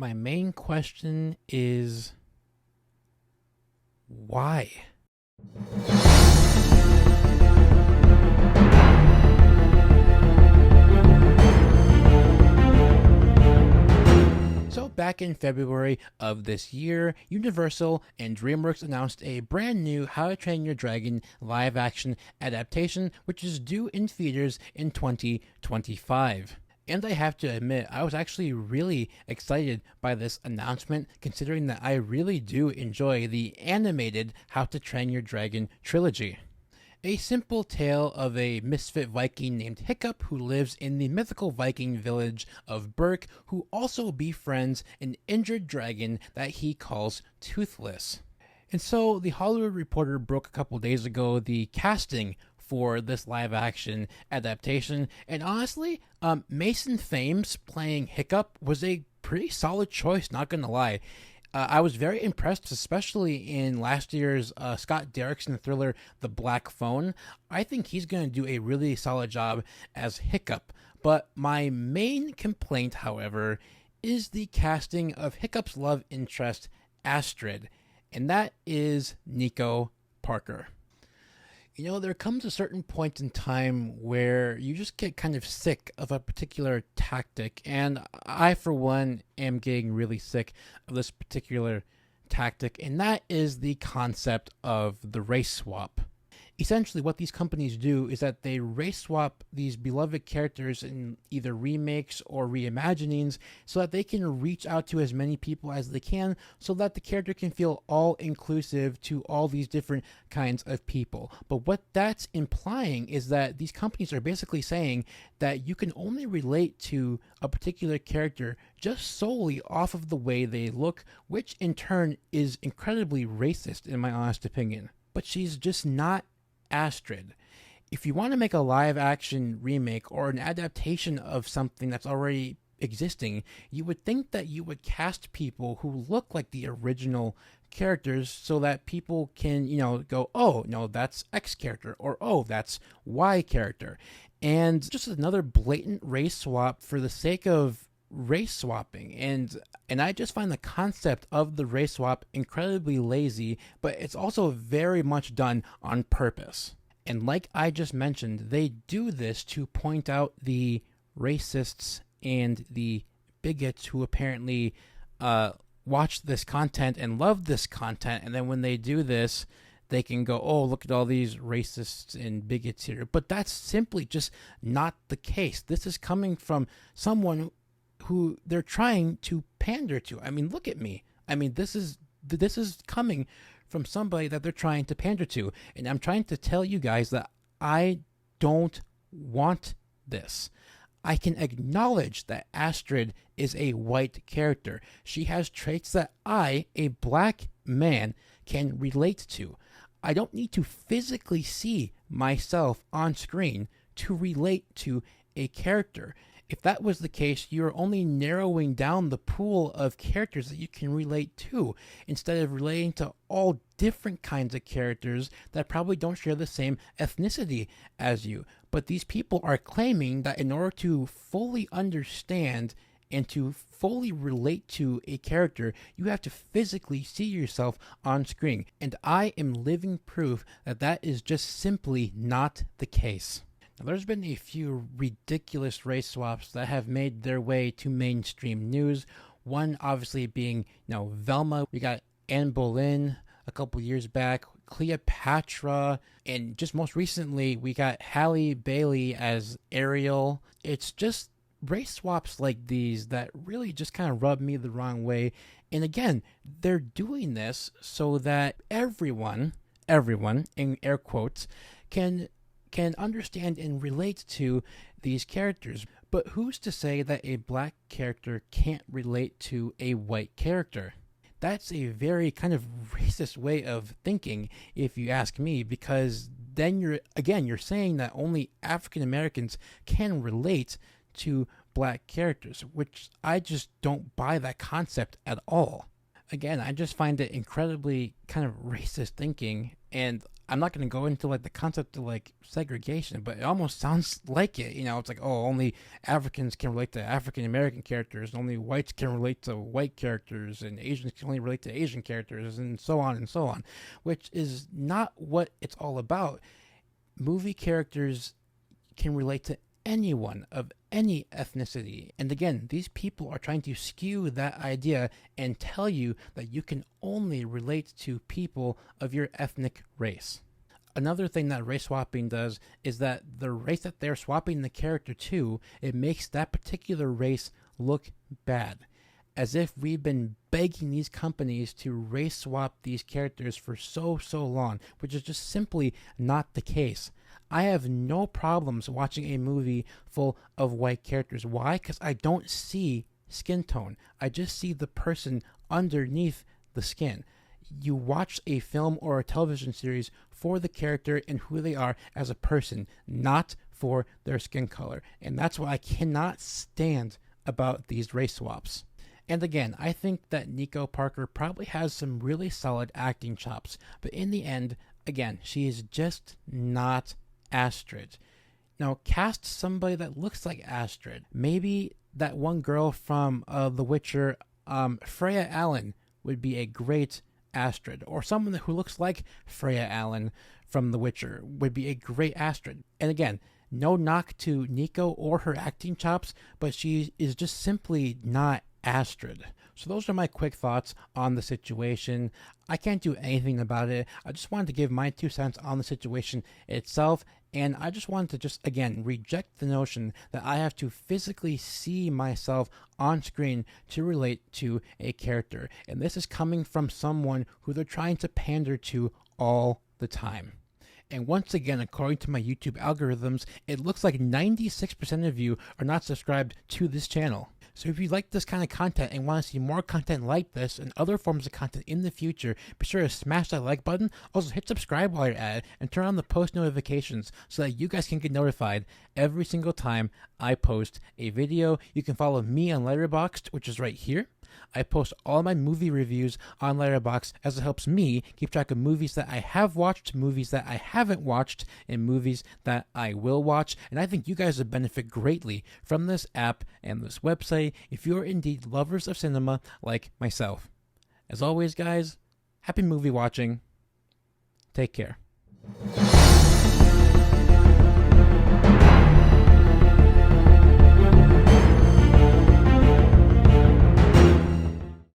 My main question is why? So back in February of this year, Universal and DreamWorks announced a brand new How to Train Your Dragon live action adaptation, which is due in theaters in 2025. And I have to admit, I was actually really excited by this announcement, considering that I really do enjoy the animated How to Train Your Dragon trilogy. A simple tale of a misfit Viking named Hiccup who lives in the mythical Viking village of Berk, who also befriends an injured dragon that he calls Toothless. And so the Hollywood Reporter broke a couple days ago the casting for this live action adaptation, and honestly, Mason Thames playing Hiccup was a pretty solid choice, not gonna lie. I was very impressed, especially in last year's Scott Derrickson thriller, The Black Phone. I think he's going to do a really solid job as Hiccup. But my main complaint, however, is the casting of Hiccup's love interest, Astrid, and that is Nico Parker. You know, there comes a certain point in time where you just get kind of sick of a particular tactic, and I, for one, am getting really sick of this particular tactic, and that is the concept of the race swap. Essentially, what these companies do is that they race swap these beloved characters in either remakes or reimaginings so that they can reach out to as many people as they can so that the character can feel all inclusive to all these different kinds of people. But what that's implying is that these companies are basically saying that you can only relate to a particular character just solely off of the way they look, which in turn is incredibly racist in my honest opinion. But she's just not Astrid. If you want to make a live action remake or an adaptation of something that's already existing, you would think that you would cast people who look like the original characters so that people can, go, oh, no, that's X character, or oh, that's Y character. And just another blatant race swap for the sake of race swapping, and I just find the concept of the race swap incredibly lazy, but it's also very much done on purpose. And like I just mentioned, they do this to point out the racists and the bigots who apparently watch this content and love this content, and then when they do this, they can go, oh, look at all these racists and bigots here. But that's simply just not the case. This is coming from someone who they're trying to pander to. I mean, look at me. I mean, this is coming from somebody that they're trying to pander to. And I'm trying to tell you guys that I don't want this. I can acknowledge that Astrid is a white character. She has traits that I, a black man, can relate to. I don't need to physically see myself on screen to relate to a character. If that was the case, you're only narrowing down the pool of characters that you can relate to, instead of relating to all different kinds of characters that probably don't share the same ethnicity as you. But these people are claiming that in order to fully understand and to fully relate to a character, you have to physically see yourself on screen. And I am living proof that that is just simply not the case. Now, there's been a few ridiculous race swaps that have made their way to mainstream news. One obviously being, Velma. We got Anne Boleyn a couple years back, Cleopatra, and just most recently we got Halle Bailey as Ariel. It's just race swaps like these that really just kind of rub me the wrong way. And again, they're doing this so that everyone, in air quotes, can understand and relate to these characters. But who's to say that a black character can't relate to a white character? That's a very kind of racist way of thinking, if you ask me, because then you're saying that only African Americans can relate to black characters, which I just don't buy that concept at all. Again, I just find it incredibly kind of racist thinking, and I'm not going to go into like the concept of like segregation, but it almost sounds like it. You know, it's like, oh, only Africans can relate to African American characters, and only whites can relate to white characters, and Asians can only relate to Asian characters, and so on, which is not what it's all about. Movie characters can relate to anyone of any ethnicity. And again, these people are trying to skew that idea and tell you that you can only relate to people of your ethnic race. Another thing that race swapping does is that the race that they're swapping the character to, it makes that particular race look bad. As if we've been begging these companies to race swap these characters for so long, which is just simply not the case. I have no problems watching a movie full of white characters. Why? Because I don't see skin tone. I just see the person underneath the skin. You watch a film or a television series for the character and who they are as a person, not for their skin color. And that's what I cannot stand about these race swaps. And again, I think that Nico Parker probably has some really solid acting chops, but in the end, again, she is just not Astrid. Now, cast somebody that looks like Astrid. Maybe that one girl from The Witcher, Freya Allan, would be a great Astrid. Or someone who looks like Freya Allan from The Witcher would be a great Astrid. And again, no knock to Nico or her acting chops, but she is just simply not Astrid. So those are my quick thoughts on the situation. I can't do anything about it. I just wanted to give my 2 cents on the situation itself, and I just wanted to just, again, reject the notion that I have to physically see myself on screen to relate to a character. And this is coming from someone who they're trying to pander to all the time. And once again, according to my YouTube algorithms, it looks like 96% of you are not subscribed to this channel. So if you like this kind of content and want to see more content like this and other forms of content in the future, be sure to smash that like button. Also hit subscribe while you're at it and turn on the post notifications so that you guys can get notified every single time I post a video. You can follow me on Letterboxd, which is right here. I post all my movie reviews on Letterboxd as it helps me keep track of movies that I have watched, movies that I haven't watched, and movies that I will watch. And I think you guys would benefit greatly from this app and this website if you're indeed lovers of cinema like myself. As always, guys, happy movie watching. Take care.